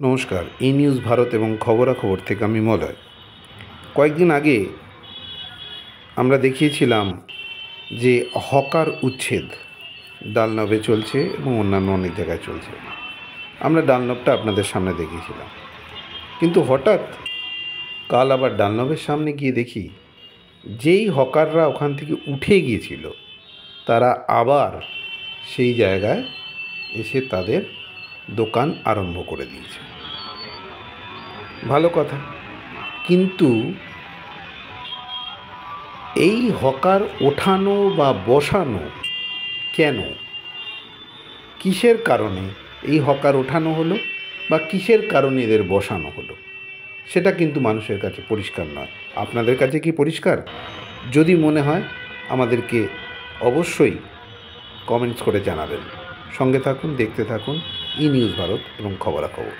নমস্কার, ই নিউজ ভারত এবং খবরাখবর থেকে আমি মলয়। কয়েকদিন আগে আমরা দেখিয়েছিলাম যে হকার উচ্ছেদ ডালনবে চলছে এবং অন্যান্য অনেক জায়গায় চলছে। আমরা ডালনবটা আপনাদের সামনে দেখিয়েছিলাম, কিন্তু হঠাৎ কাল আবার ডালনবের সামনে গিয়ে দেখি যেই হকাররা ওখান থেকে উঠে গিয়েছিল তারা আবার সেই জায়গায় এসে তাদের দোকান আরম্ভ করে দিয়েছে। ভালো কথা, কিন্তু এই হকার ওঠানো বা বসানো কেন, কিসের কারণে এই হকার ওঠানো হলো বা কিসের কারণে এদের বসানো হলো, সেটা কিন্তু মানুষের কাছে পরিষ্কার নয়। আপনাদের কাছে কি পরিষ্কার? যদি মনে হয় আমাদেরকে অবশ্যই কমেন্টস করে জানাবেন। সঙ্গে থাকুন, দেখতে থাকুন ই নিউজ ভারত এবং খবরাখবর।